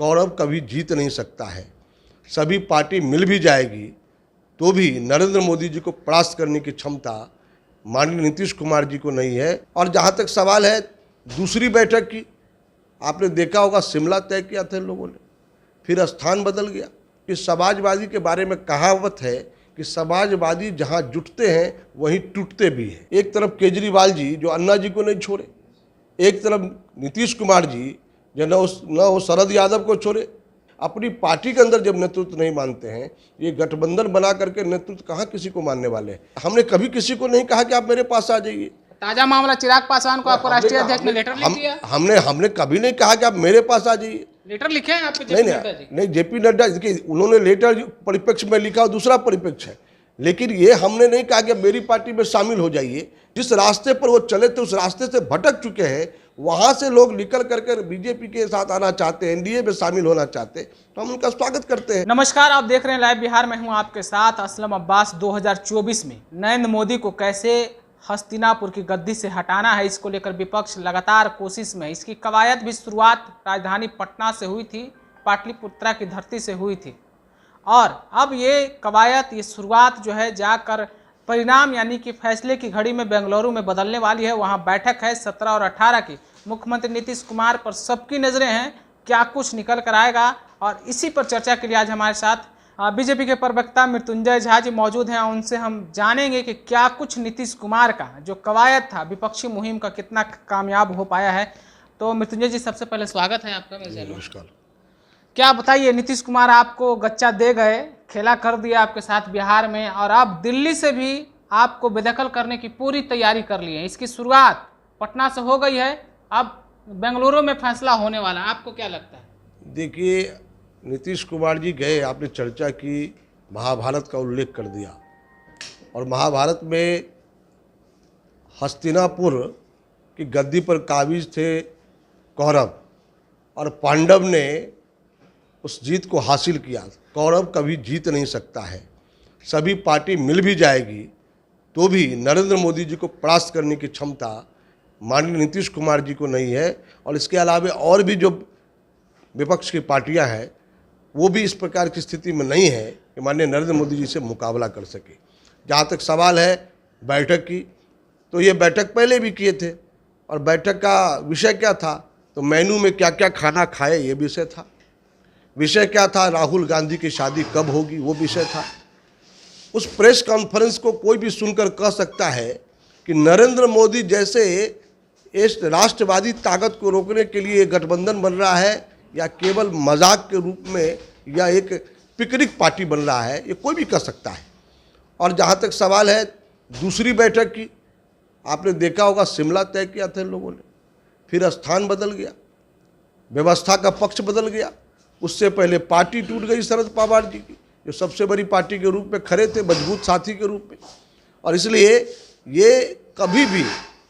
कौरव कभी जीत नहीं सकता है। सभी पार्टी मिल भी जाएगी तो भी नरेंद्र मोदी जी को परास्त करने की क्षमता माननीय नीतीश कुमार जी को नहीं है। और जहाँ तक सवाल है दूसरी बैठक की, आपने देखा होगा शिमला तय किया था लोगों ने, फिर स्थान बदल गया। कि समाजवादी के बारे में कहावत है कि समाजवादी जहाँ जुटते हैं वहीं टूटते भी हैं। एक तरफ केजरीवाल जी जो अन्ना जी को नहीं छोड़े, एक तरफ नीतीश कुमार जी जो न वो शरद यादव को छोड़े। अपनी पार्टी के अंदर जब नेतृत्व नहीं मानते हैं, ये गठबंधन बना करके नेतृत्व कहाँ किसी को मानने वाले हैं। हमने कभी किसी को नहीं कहा कि आप मेरे पास आ जाइए। ताजा मामला चिराग पासवान को आपको राष्ट्रीय अध्यक्ष ने लेटर लिख दिया। हमने कभी नहीं कहा कि आप मेरे पास आ जाइए। लेटर लिखे हैं आपके जेपी नड्डा जी? नहीं, जेपी नड्डा देखिए उन्होंने लेटर परिप्रेक्ष्य में लिखा और दूसरा परिप्रेक्ष्य है, लेकिन ये हमने नहीं कहा कि मेरी पार्टी में शामिल हो जाइए। जिस रास्ते पर वो चले थे उस रास्ते से भटक चुके हैं, वहां से लोग निकल करके बीजेपी के साथ आना चाहते हैं, एनडीए में शामिल होना चाहते हैं, तो हम उनका स्वागत करते हैं। नमस्कार, आप देख रहे हैं लाइव बिहार। मैं हूं आपके साथ असलम अब्बास। 2024 में नरेंद्र मोदी को कैसे हस्तिनापुर की गद्दी से हटाना है, इसको लेकर विपक्ष लगातार कोशिश में है। इसकी कवायद भी शुरुआत राजधानी पटना से हुई थी, पाटलिपुत्रा की धरती से हुई थी, और अब ये कवायद, ये शुरुआत जो है जाकर परिणाम यानी कि फैसले की घड़ी में बेंगलुरु में बदलने वाली है। वहाँ बैठक है 17 और 18 की। मुख्यमंत्री नीतीश कुमार पर सबकी नज़रें हैं, क्या कुछ निकल कर आएगा। और इसी पर चर्चा के लिए आज हमारे साथ बीजेपी के प्रवक्ता मृत्युंजय झा जी मौजूद हैं। उनसे हम जानेंगे कि क्या कुछ नीतीश कुमार का जो कवायद था, विपक्षी मुहिम का कितना कामयाब हो पाया है। तो मृत्युंजय जी, सबसे पहले स्वागत है आपका मेरे चैनल। नमस्कार। क्या बताइए, नीतीश कुमार आपको गच्चा दे गए, खेला कर दिया आपके साथ बिहार में, और अब दिल्ली से भी आपको बेदखल करने की पूरी तैयारी कर ली है। इसकी शुरुआत पटना से हो गई है, अब बेंगलुरु में फैसला होने वाला है। आपको क्या लगता है? देखिए, नीतीश कुमार जी गए, आपने चर्चा की, महाभारत का उल्लेख कर दिया, और महाभारत में हस्तिनापुर की गद्दी पर काबिज थे कौरव, और पांडव ने उस जीत को हासिल किया। कौरव कभी जीत नहीं सकता है। सभी पार्टी मिल भी जाएगी तो भी नरेंद्र मोदी जी को परास्त करने की क्षमता माननीय नीतीश कुमार जी को नहीं है। और इसके अलावा और भी जो विपक्ष की पार्टियां हैं वो भी इस प्रकार की स्थिति में नहीं है कि माननीय नरेंद्र मोदी जी से मुकाबला कर सके। जहाँ तक सवाल है बैठक की, तो ये बैठक पहले भी किए थे, और बैठक का विषय क्या था, तो मेनू में क्या क्या खाना खाए ये विषय था। विषय क्या था, राहुल गांधी की शादी कब होगी, वो विषय था। उस प्रेस कॉन्फ्रेंस को कोई भी सुनकर कह सकता है कि नरेंद्र मोदी जैसे इस राष्ट्रवादी ताकत को रोकने के लिए गठबंधन बन रहा है, या केवल मजाक के रूप में, या एक पिकनिक पार्टी बन रहा है, ये कोई भी कह सकता है। और जहाँ तक सवाल है दूसरी बैठक की, आपने देखा होगा शिमला तय किया था लोगों ने, फिर स्थान बदल गया, व्यवस्था का पक्ष बदल गया। उससे पहले पार्टी टूट गई शरद पवार जी की, जो सबसे बड़ी पार्टी के रूप में खड़े थे, मजबूत साथी के रूप में। और इसलिए ये कभी भी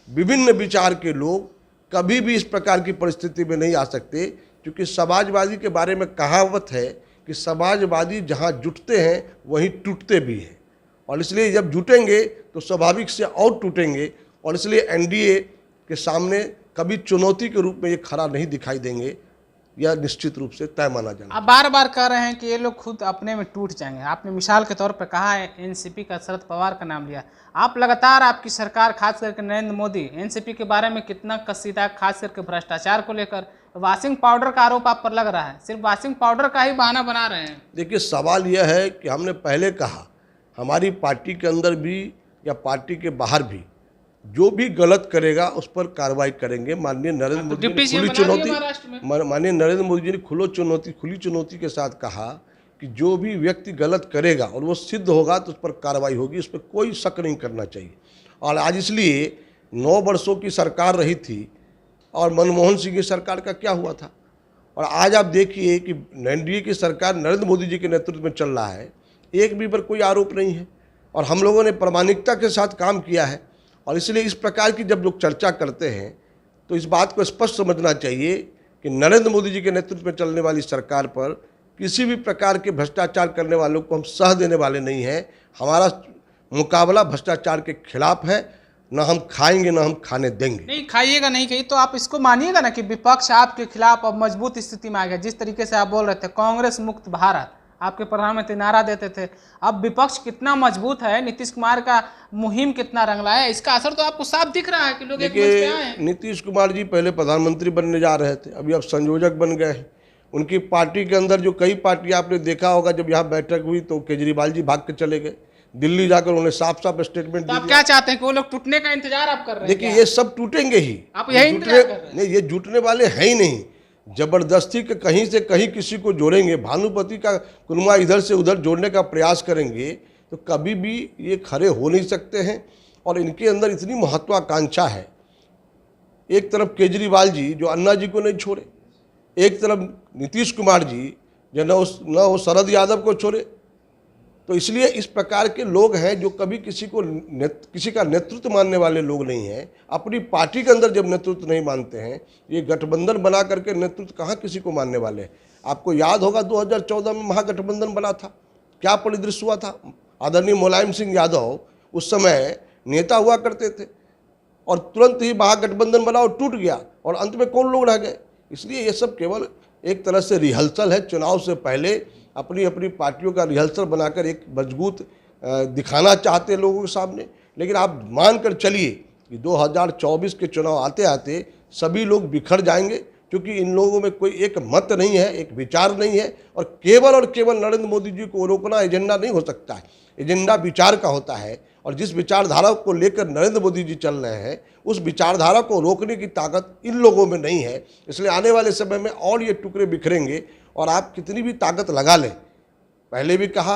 विभिन्न विचार के लोग कभी भी इस प्रकार की परिस्थिति में नहीं आ सकते, क्योंकि समाजवादी के बारे में कहावत है कि समाजवादी जहाँ जुटते हैं वहीं टूटते भी हैं। और इसलिए जब जुटेंगे तो स्वाभाविक से और टूटेंगे, और इसलिए एनडीए के सामने कभी चुनौती के रूप में ये खड़ा नहीं दिखाई देंगे, या निश्चित रूप से तय माना जाएगा। आप बार बार कह रहे हैं कि ये लोग खुद अपने में टूट जाएंगे। आपने मिसाल के तौर पर कहा है, एनसीपी का शरद पवार का नाम लिया। आप लगातार, आपकी सरकार खास करके नरेंद्र मोदी एनसीपी के बारे में कितना कसीदा, खास करके भ्रष्टाचार को लेकर वॉशिंग पाउडर का आरोप आप पर लग रहा है। सिर्फ वॉशिंग पाउडर का ही बहाना बना रहे हैं। देखिए, सवाल यह है कि हमने पहले कहा, हमारी पार्टी के अंदर भी या पार्टी के बाहर भी जो भी गलत करेगा उस पर कार्रवाई करेंगे। माननीय नरेंद्र मोदी जी ने खुली चुनौती के साथ कहा कि जो भी व्यक्ति गलत करेगा और वो सिद्ध होगा तो उस पर कार्रवाई होगी, उस पर कोई शक नहीं करना चाहिए। और आज इसलिए 9 वर्षों की सरकार रही थी, और मनमोहन सिंह की सरकार का क्या हुआ था, और आज आप देखिए कि एनडीए की सरकार नरेंद्र मोदी जी के नेतृत्व में चल रहा है, एक भी पर कोई आरोप नहीं है, और हम लोगों ने प्रामाणिकता के साथ काम किया है। और इसलिए इस प्रकार की जब लोग चर्चा करते हैं तो इस बात को स्पष्ट समझना चाहिए कि नरेंद्र मोदी जी के नेतृत्व में चलने वाली सरकार पर किसी भी प्रकार के भ्रष्टाचार करने वालों को हम सह देने वाले नहीं हैं। हमारा मुकाबला भ्रष्टाचार के खिलाफ है। ना हम खाएंगे ना हम खाने देंगे। नहीं खाइएगा नहीं कही तो आप इसको मानिएगा ना कि विपक्ष आपके खिलाफ अब मजबूत स्थिति में आ गया। जिस तरीके से आप बोल रहे थे कांग्रेस मुक्त भारत, आपके प्रधानमंत्री नारा देते थे, अब विपक्ष कितना मजबूत है, नीतीश कुमार का मुहिम कितना रंग लाया, इसका असर तो आपको साफ दिख रहा है कि लोग एक मंच पे आए हैं। नीतीश कुमार जी पहले प्रधानमंत्री बनने जा रहे थे, अभी अब संयोजक बन गए हैं। उनकी पार्टी के अंदर जो कई पार्टी आपने देखा होगा, जब यहाँ बैठक हुई तो केजरीवाल जी भाग के चले गए, दिल्ली जाकर उन्होंने साफ साफ स्टेटमेंट तो दे आप क्या चाहते हैं कि वो लोग टूटने का इंतजार आप कर रहे हैं? देखिए ये सब टूटेंगे ही, आप यही इंतजार कर रहे हैं? नहीं ये जुटने वाले हैं ही नहीं। जबरदस्ती के कहीं से कहीं किसी को जोड़ेंगे, भानुपति का कुनवा इधर से उधर जोड़ने का प्रयास करेंगे तो कभी भी ये खड़े हो नहीं सकते हैं। और इनके अंदर इतनी महत्वाकांक्षा है, एक तरफ केजरीवाल जी जो अन्ना जी को नहीं छोड़े, एक तरफ नीतीश कुमार जी जो न वो शरद यादव को छोड़े। तो इसलिए इस प्रकार के लोग हैं जो कभी किसी का नेतृत्व मानने वाले लोग नहीं हैं। अपनी पार्टी के अंदर जब नेतृत्व नहीं मानते हैं, ये गठबंधन बना करके नेतृत्व कहाँ किसी को मानने वाले हैं। आपको याद होगा 2014 में महागठबंधन बना था, क्या परिदृश्य हुआ था। आदरणीय मुलायम सिंह यादव उस समय नेता हुआ करते थे और तुरंत ही महागठबंधन बना और टूट गया, और अंत में कौन लोग रह गए। इसलिए ये सब केवल एक तरह से रिहर्सल है। चुनाव से पहले अपनी अपनी पार्टियों का रिहर्सल बनाकर एक मजबूत दिखाना चाहते हैं लोगों के सामने। लेकिन आप मान कर चलिए कि 2024 के चुनाव आते आते सभी लोग बिखर जाएंगे, क्योंकि इन लोगों में कोई एक मत नहीं है, एक विचार नहीं है। और केवल नरेंद्र मोदी जी को रोकना एजेंडा नहीं हो सकता है, एजेंडा विचार का होता है। और जिस विचारधारा को लेकर नरेंद्र मोदी जी चल रहे हैं, उस विचारधारा को रोकने की ताकत इन लोगों में नहीं है। इसलिए आने वाले समय में और ये टुकड़े बिखरेंगे। और आप कितनी भी ताकत लगा लें, पहले भी कहा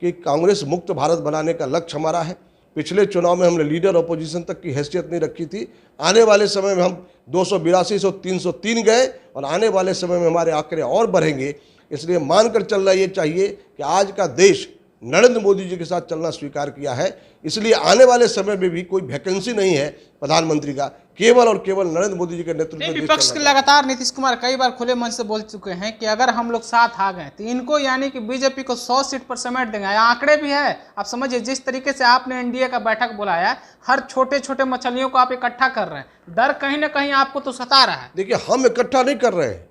कि कांग्रेस मुक्त भारत बनाने का लक्ष्य हमारा है। पिछले चुनाव में हमने लीडर अपोजिशन तक की हैसियत नहीं रखी थी। आने वाले समय में हम 282 से 303 गए, और आने वाले समय में हमारे आंकड़े और बढ़ेंगे। इसलिए मानकर चलना ये चाहिए कि आज का देश नरेंद्र मोदी जी के साथ चलना स्वीकार किया है। इसलिए आने वाले समय में भी कोई वैकेंसी नहीं है प्रधानमंत्री का, केवल और केवल नरेंद्र मोदी जी के नेतृत्व में। विपक्ष के लगातार नीतीश कुमार कई बार खुले मन से बोल चुके हैं कि अगर हम लोग साथ आ गए तो इनको यानी कि बीजेपी को 100 सीट पर समेट देंगे। आंकड़े भी है, आप समझिए जिस तरीके से आपने एनडीए का बैठक बुलाया, हर छोटे छोटे मछलियों को आप इकट्ठा कर रहे हैं, डर कहीं ना कहीं आपको तो सता रहा है। देखिए हम इकट्ठा नहीं कर रहे हैं,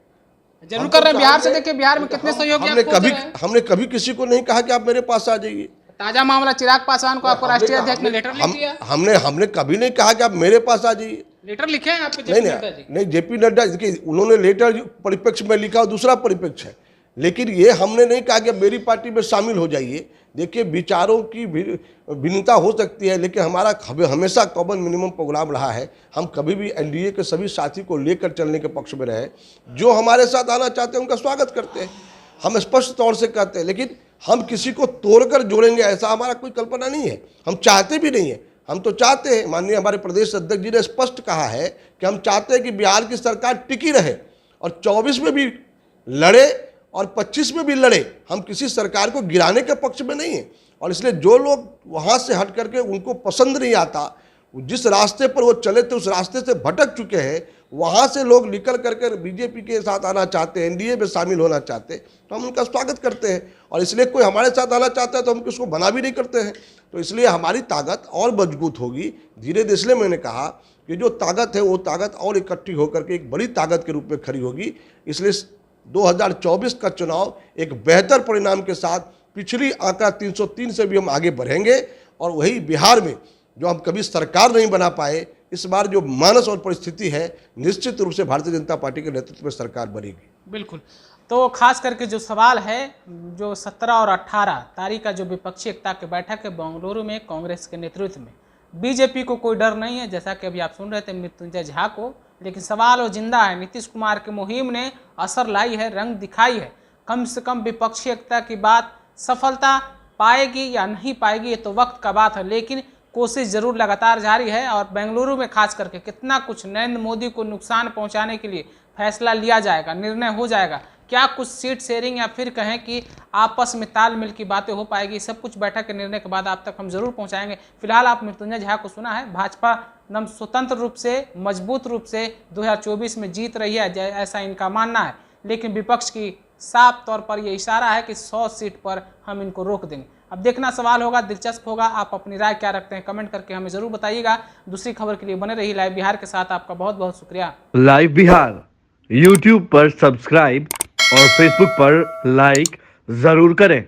जरूर कर रहे हैं। बिहार से देखिए, बिहार में कितने सहयोगी हमने कभी किसी को नहीं कहा कि आप मेरे पास आ जाइए। ताजा मामला चिराग पासवान को आपको राष्ट्रीय अध्यक्ष ने लेटर लिख दिया। हमने कभी नहीं कहा कि आप मेरे पास आ जाइए। लेटर लिखे हैं आपके जेपी नड्डा जी? नहीं, जेपी नड्डा देखिए उन्होंने लेटर परिप्रेक्ष्य में लिखा और दूसरा परिप्रेक्ष्य है, लेकिन ये हमने नहीं कहा कि मेरी पार्टी में शामिल हो जाइए। देखिए विचारों की भिन्नता हो सकती है, लेकिन हमारा हमेशा कॉमन मिनिमम प्रोग्राम रहा है। हम कभी भी एनडीए के सभी साथी को लेकर चलने के पक्ष में रहे। जो हमारे साथ आना चाहते हैं उनका स्वागत करते हैं, हम स्पष्ट तौर से कहते हैं। लेकिन हम किसी को तोड़कर जोड़ेंगे ऐसा हमारा कोई कल्पना नहीं है, हम चाहते भी नहीं है। हम तो चाहते हैं, माननीय हमारे प्रदेश अध्यक्ष जी ने स्पष्ट कहा है कि हम चाहते हैं कि बिहार की सरकार टिकी रहे, और 24 में भी लड़े और 25 में भी लड़े। हम किसी सरकार को गिराने के पक्ष में नहीं है। और इसलिए जो लोग वहाँ से हट करके उनको पसंद नहीं आता, जिस रास्ते पर वो चले थे उस रास्ते से भटक चुके हैं, वहाँ से लोग निकल करके बीजेपी के साथ आना चाहते हैं, एनडीए में शामिल होना चाहते हैं, तो हम उनका स्वागत करते हैं। और इसलिए कोई हमारे साथ आना चाहता है तो हम उसको मना भी नहीं करते हैं। तो इसलिए हमारी ताकत और मजबूत होगी धीरे धीरे। इसलिए मैंने कहा कि जो ताकत है वो ताकत और इकट्ठी होकर के एक बड़ी ताकत के रूप में खड़ी होगी। इसलिए 2024 का चुनाव एक बेहतर परिणाम के साथ पिछली आंकड़ा 303 से भी हम आगे बढ़ेंगे। और वही बिहार में जो हम कभी सरकार नहीं बना पाए, इस बार जो मानस और परिस्थिति है, निश्चित रूप से भारतीय जनता पार्टी के नेतृत्व में सरकार बनेगी। बिल्कुल। तो खास करके जो सवाल है, जो 17 और 18 तारीख का जो विपक्षी एकता की बैठक है बेंगलुरु में कांग्रेस के नेतृत्व में, बीजेपी को कोई डर नहीं है, जैसा कि अभी आप सुन रहे थे मृत्युंजय झा को। लेकिन सवाल वो जिंदा है, नीतीश कुमार की मुहिम ने असर लाई है, रंग दिखाई है। कम से कम विपक्षी एकता की बात सफलता पाएगी या नहीं पाएगी ये तो वक्त का बात है, लेकिन कोशिश जरूर लगातार जारी है। और बेंगलुरु में खास करके कितना कुछ नरेंद्र मोदी को नुकसान पहुंचाने के लिए फैसला लिया जाएगा, निर्णय हो जाएगा, क्या कुछ सीट शेयरिंग या फिर कहें कि आपस में तालमेल की बातें हो पाएगी, सब कुछ बैठक के निर्णय के बाद आप तक हम जरूर पहुंचाएंगे। फिलहाल आप मृत्युंजय झा को सुना है, भाजपा एकदम स्वतंत्र रूप से, मजबूत रूप से 2024 में जीत रही है, ऐसा इनका मानना है। लेकिन विपक्ष की साफ तौर पर यह इशारा है कि 100 सीट पर हम इनको रोक देंगे। अब देखना सवाल होगा, दिलचस्प होगा। आप अपनी राय क्या रखते हैं कमेंट करके हमें जरूर बताइएगा। दूसरी खबर के लिए बने रहिए लाइव बिहार के साथ। आपका बहुत बहुत शुक्रिया। लाइव बिहार यूट्यूब पर सब्सक्राइब और फेसबुक पर लाइक जरूर करें।